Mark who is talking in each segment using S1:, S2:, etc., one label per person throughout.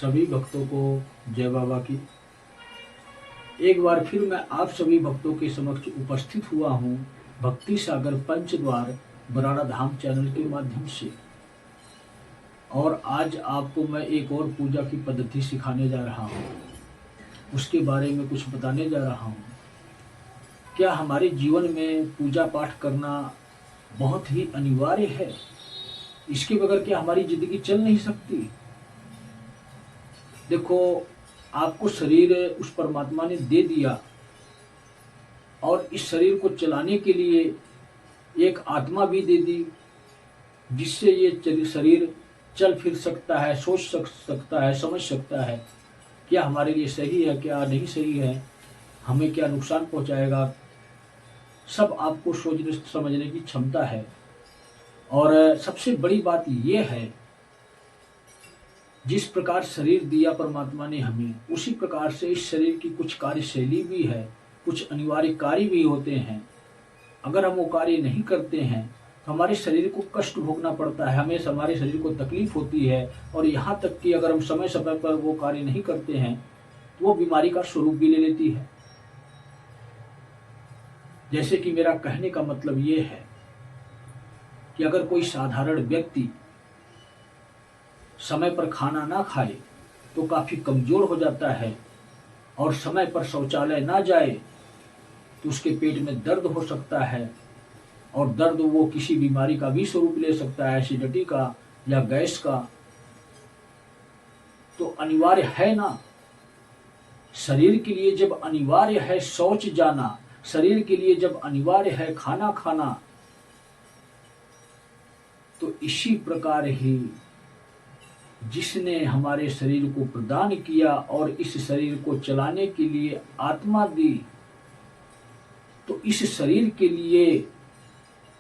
S1: सभी भक्तों को जय बाबा की। एक बार फिर मैं आप सभी भक्तों के समक्ष उपस्थित हुआ हूँ भक्ति सागर पंचद्वार बराड़ा धाम चैनल के माध्यम से। और आज आपको मैं एक और पूजा की पद्धति सिखाने जा रहा हूँ, उसके बारे में कुछ बताने जा रहा हूँ। क्या हमारे जीवन में पूजा पाठ करना बहुत ही अनिवार्य है? इसके बगैर क्या हमारी जिंदगी चल नहीं सकती? देखो, आपको शरीर उस परमात्मा ने दे दिया और इस शरीर को चलाने के लिए एक आत्मा भी दे दी, जिससे ये शरीर चल फिर सकता है, सोच सकता है, समझ सकता है क्या हमारे लिए सही है, क्या नहीं सही है, हमें क्या नुकसान पहुंचाएगा। सब आपको सोचने समझने की क्षमता है। और सबसे बड़ी बात यह है, जिस प्रकार शरीर दिया परमात्मा ने हमें, उसी प्रकार से इस शरीर की कुछ कार्यशैली भी है, कुछ अनिवार्य कार्य भी होते हैं। अगर हम वो कार्य नहीं करते हैं तो हमारे शरीर को कष्ट भोगना पड़ता है, हमें हमारे शरीर को तकलीफ होती है। और यहाँ तक कि अगर हम समय समय पर वो कार्य नहीं करते हैं तो वो बीमारी का स्वरूप भी ले लेती है। जैसे कि मेरा कहने का मतलब ये है कि अगर कोई साधारण व्यक्ति समय पर खाना ना खाए तो काफी कमजोर हो जाता है, और समय पर शौचालय ना जाए तो उसके पेट में दर्द हो सकता है, और दर्द वो किसी बीमारी का भी स्वरूप ले सकता है, एसिडिटी का या गैस का। तो अनिवार्य है ना, शरीर के लिए जब अनिवार्य है शौच जाना, शरीर के लिए जब अनिवार्य है खाना खाना, तो इसी प्रकार ही जिसने हमारे शरीर को प्रदान किया और इस शरीर को चलाने के लिए आत्मा दी, तो इस शरीर के लिए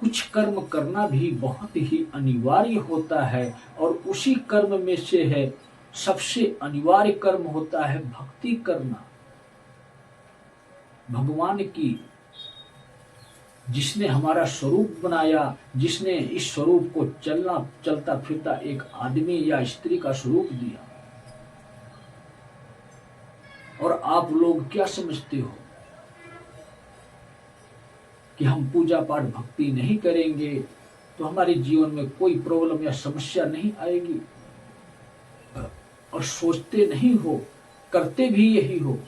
S1: कुछ कर्म करना भी बहुत ही अनिवार्य होता है। और उसी कर्म में से है सबसे अनिवार्य कर्म होता है भक्ति करना भगवान की, जिसने हमारा स्वरूप बनाया, जिसने इस स्वरूप को चलता फिरता एक आदमी या स्त्री का स्वरूप दिया। और आप लोग क्या समझते हो कि हम पूजा पाठ भक्ति नहीं करेंगे तो हमारे जीवन में कोई प्रॉब्लम या समस्या नहीं आएगी? और सोचते नहीं हो, करते भी यही हो।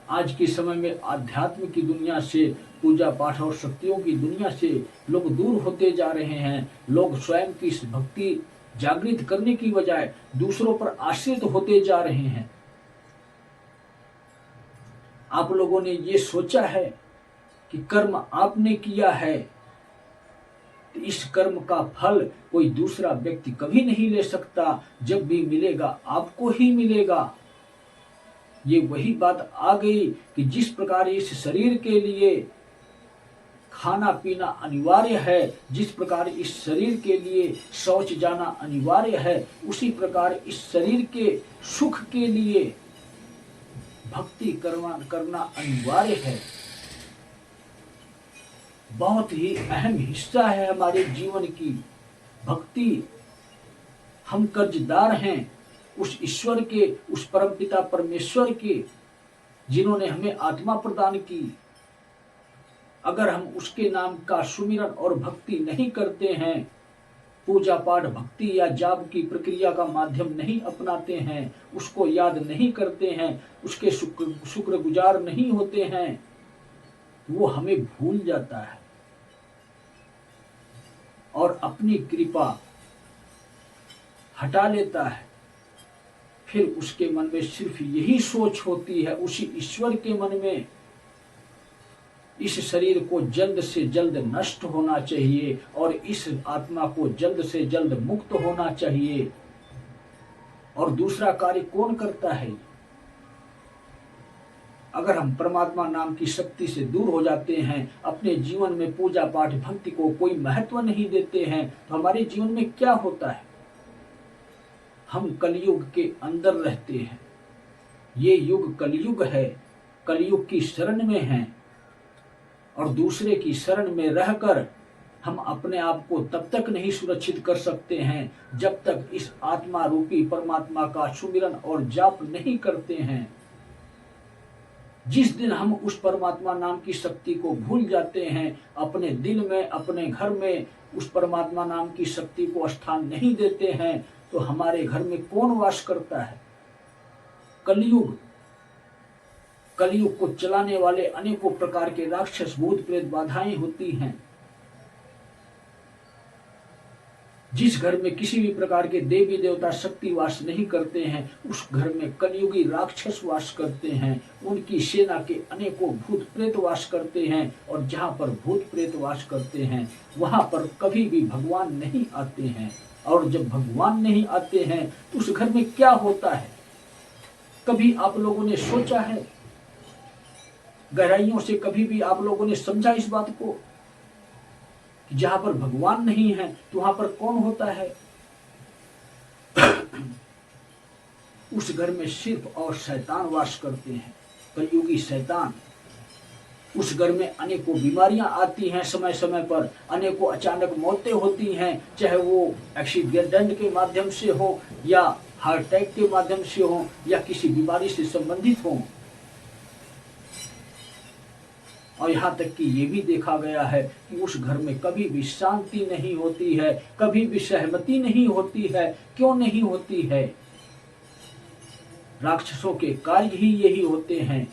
S1: आज के समय में आध्यात्म की दुनिया से, पूजा पाठ और शक्तियों की दुनिया से लोग दूर होते जा रहे हैं। लोग स्वयं की भक्ति जागृत करने की बजाय दूसरों पर आश्रित होते जा रहे हैं। आप लोगों ने ये सोचा है कि कर्म आपने किया है तो इस कर्म का फल कोई दूसरा व्यक्ति कभी नहीं ले सकता, जब भी मिलेगा आपको ही मिलेगा। ये वही बात आ गई कि जिस प्रकार इस शरीर के लिए खाना पीना अनिवार्य है, जिस प्रकार इस शरीर के लिए शौच जाना अनिवार्य है, उसी प्रकार इस शरीर के सुख के लिए भक्ति करना अनिवार्य है। बहुत ही अहम हिस्सा है हमारे जीवन की भक्ति। हम कर्जदार हैं उस ईश्वर के, उस परमपिता परमेश्वर के, जिन्होंने हमें आत्मा प्रदान की। अगर हम उसके नाम का सुमिरन और भक्ति नहीं करते हैं, पूजा पाठ भक्ति या जाप की प्रक्रिया का माध्यम नहीं अपनाते हैं, उसको याद नहीं करते हैं, उसके शुक्रगुजार नहीं होते हैं, वो हमें भूल जाता है और अपनी कृपा हटा लेता है। फिर उसके मन में सिर्फ यही सोच होती है, उसी ईश्वर के मन में, इस शरीर को जल्द से जल्द नष्ट होना चाहिए और इस आत्मा को जल्द से जल्द मुक्त होना चाहिए। और दूसरा कार्य कौन करता है? अगर हम परमात्मा नाम की शक्ति से दूर हो जाते हैं, अपने जीवन में पूजा पाठ भक्ति को कोई महत्व नहीं देते हैं, तो हमारे जीवन में क्या होता है? हम कलयुग के अंदर रहते हैं। ये युग कलयुग है, कलयुग की शरण में हैं और दूसरे की शरण में रहकर हम अपने आप को तब तक नहीं सुरक्षित कर सकते हैं जब तक इस आत्मा रूपी परमात्मा का सुमिरन और जाप नहीं करते हैं। जिस दिन हम उस परमात्मा नाम की शक्ति को भूल जाते हैं, अपने दिल में, अपने घर में उस परमात्मा नाम की शक्ति को स्थान नहीं देते हैं, तो हमारे घर में कौन वास करता है? कलयुग को चलाने वाले अनेकों प्रकार के राक्षस, भूत प्रेत बाधाएं होती हैं। जिस घर में किसी भी प्रकार के देवी देवता शक्ति वास नहीं करते हैं, उस घर में कलयुगी राक्षस वास करते हैं। उनकी सेना के अनेकों भूत प्रेत वास करते हैं, और जहाँ पर भूत प्रेत वास करते हैं वहां पर कभी भी भगवान नहीं आते हैं। और जब भगवान नहीं आते हैं तो उस घर में क्या होता है? कभी आप लोगों ने सोचा है? गहराइयों से कभी भी आप लोगों ने समझा इस बात को? जहां पर भगवान नहीं है तो वहां पर कौन होता है? उस घर में सिर्फ और शैतान वास करते हैं, कलयुगी शैतान। उस घर में अनेकों बीमारियां आती हैं समय समय पर, अनेकों अचानक मौतें होती हैं, चाहे वो एक्सीडेंट के माध्यम से हो, या हार्ट अटैक के माध्यम से हो, या किसी बीमारी से संबंधित हो। और यहाँ तक कि ये भी देखा गया है कि उस घर में कभी भी शांति नहीं होती है, कभी भी सहमति नहीं होती है। क्यों नहीं होती है? राक्षसों के कार्य ही यही होते हैं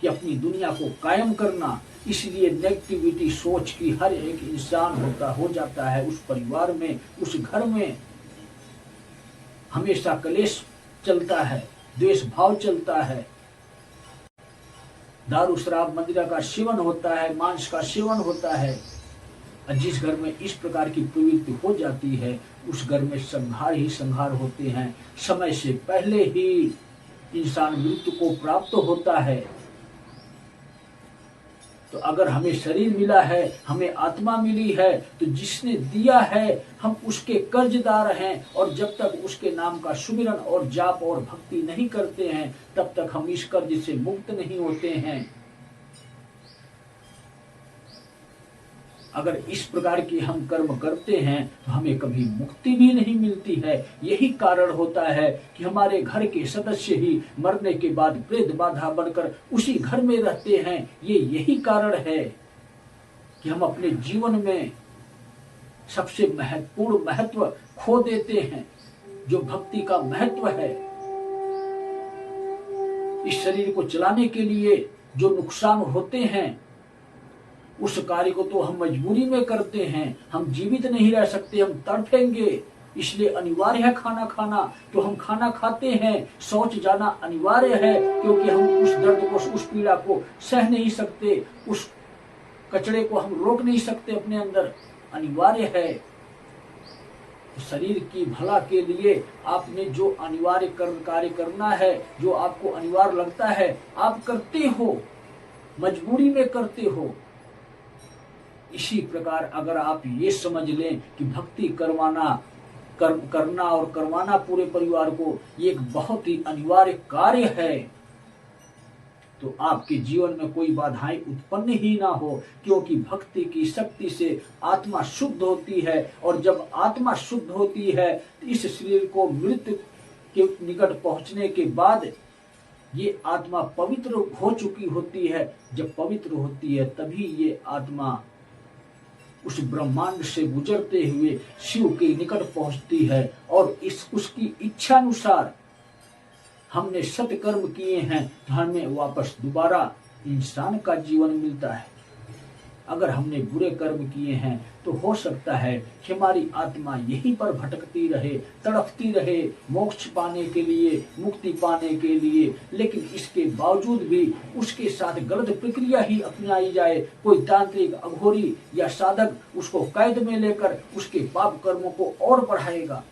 S1: कि अपनी दुनिया को कायम करना। इसलिए नेगेटिविटी सोच की हर एक इंसान हो जाता है उस परिवार में, उस घर में हमेशा क्लेश चलता है, द्वेष भाव चलता है, दारू शराब मदिरा का सेवन होता है, मांस का सेवन होता है। और जिस घर में इस प्रकार की प्रवृत्ति हो जाती है, उस घर में संहार ही संहार होते हैं। समय से पहले ही इंसान मृत्यु को प्राप्त होता है। तो अगर हमें शरीर मिला है, हमें आत्मा मिली है, तो जिसने दिया है हम उसके कर्जदार हैं। और जब तक उसके नाम का सुमिरन और जाप और भक्ति नहीं करते हैं, तब तक हम इस कर्ज से मुक्त नहीं होते हैं। अगर इस प्रकार की हम कर्म करते हैं तो हमें कभी मुक्ति भी नहीं मिलती है। यही कारण होता है कि हमारे घर के सदस्य ही मरने के बाद प्रेत बाधा बनकर उसी घर में रहते हैं। यही कारण है कि हम अपने जीवन में सबसे महत्वपूर्ण महत्व खो देते हैं, जो भक्ति का महत्व है। इस शरीर को चलाने के लिए जो नुकसान होते हैं, उस कार्य को तो हम मजबूरी में करते हैं। हम जीवित नहीं रह सकते, हम तड़पेंगे, इसलिए अनिवार्य है खाना खाना। तो हम खाना खाते हैं, शौच जाना अनिवार्य है, क्योंकि हम उस दर्द को, उस पीड़ा को सह नहीं सकते, उस कचड़े को हम रोक नहीं सकते अपने अंदर, अनिवार्य है। शरीर की भला के लिए आपने जो अनिवार्य कार्य करना है, जो आपको अनिवार्य लगता है, आप करते हो, मजबूरी में करते हो। इसी प्रकार अगर आप ये समझ लें कि भक्ति करना और करवाना पूरे परिवार को ये एक बहुत ही अनिवार्य कार्य है, तो आपके जीवन में कोई बाधाएं उत्पन्न ही ना हो। क्योंकि भक्ति की शक्ति से आत्मा शुद्ध होती है, और जब आत्मा शुद्ध होती है तो इस शरीर को मृत्यु के निकट पहुंचने के बाद ये आत्मा पवित्र हो चुकी होती है। जब पवित्र होती है तभी ये आत्मा उस ब्रह्मांड से गुजरते हुए शिव के निकट पहुंचती है, और उसकी इच्छा अनुसार हमने सत्कर्म किए हैं तो हमें वापस दोबारा इंसान का जीवन मिलता है। अगर हमने बुरे कर्म किए हैं तो हो सकता है कि हमारी आत्मा यहीं पर भटकती रहे, तड़पती रहे मोक्ष पाने के लिए, मुक्ति पाने के लिए। लेकिन इसके बावजूद भी उसके साथ गलत प्रक्रिया ही अपनाई जाए। कोई तांत्रिक, अघोरी या साधक उसको कैद में लेकर उसके पाप कर्मों को और बढ़ाएगा।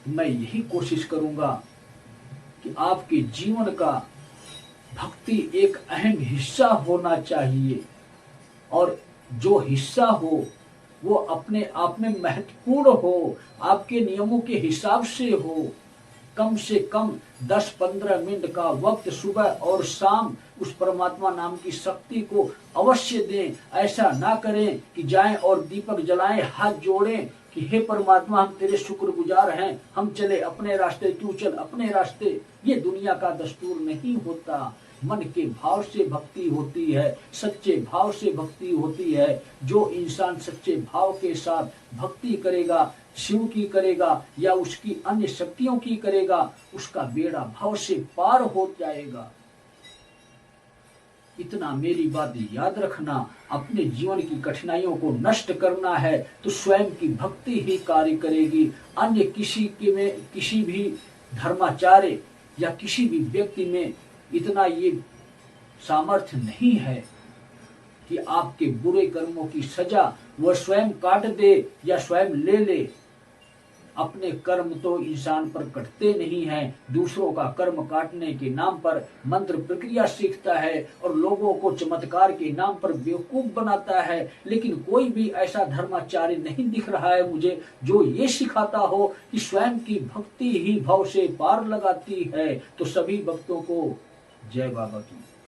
S1: मैं यही कोशिश करूंगा कि आपके जीवन का भक्ति एक अहम हिस्सा होना चाहिए, और जो हिस्सा हो वो अपने आप में महत्वपूर्ण हो, आपके नियमों के हिसाब से हो। कम से कम 10-15 मिनट का वक्त सुबह और शाम उस परमात्मा नाम की शक्ति को अवश्य दें। ऐसा ना करें कि जाएं और दीपक जलाएं, हाथ जोड़ें कि हे परमात्मा हम तेरे शुक्रगुजार हैं, हम चले अपने रास्ते, तू चल अपने रास्ते। ये दुनिया का दस्तूर नहीं होता। मन के भाव से भक्ति होती है, सच्चे भाव से भक्ति होती है। जो इंसान सच्चे भाव के साथ भक्ति करेगा, शिव की करेगा या उसकी अन्य शक्तियों की करेगा, उसका बेड़ा भाव से पार हो जाएगा। इतना मेरी बात याद रखना। अपने जीवन की कठिनाइयों को नष्ट करना है तो स्वयं की भक्ति ही कार्य करेगी। अन्य किसी भी धर्माचार्य या किसी भी व्यक्ति में इतना ये सामर्थ्य नहीं है कि आपके बुरे कर्मों की सजा वह स्वयं काट दे या स्वयं ले ले। अपने कर्म तो इंसान पर कटते नहीं हैं, दूसरों का कर्म काटने के नाम पर मंत्र प्रक्रिया सीखता है और लोगों को चमत्कार के नाम पर बेवकूफ बनाता है। लेकिन कोई भी ऐसा धर्माचार्य नहीं दिख रहा है मुझे जो ये सिखाता हो कि स्वयं की भक्ति ही भव से पार लगाती है। तो सभी भक्तों को जय बाबा की।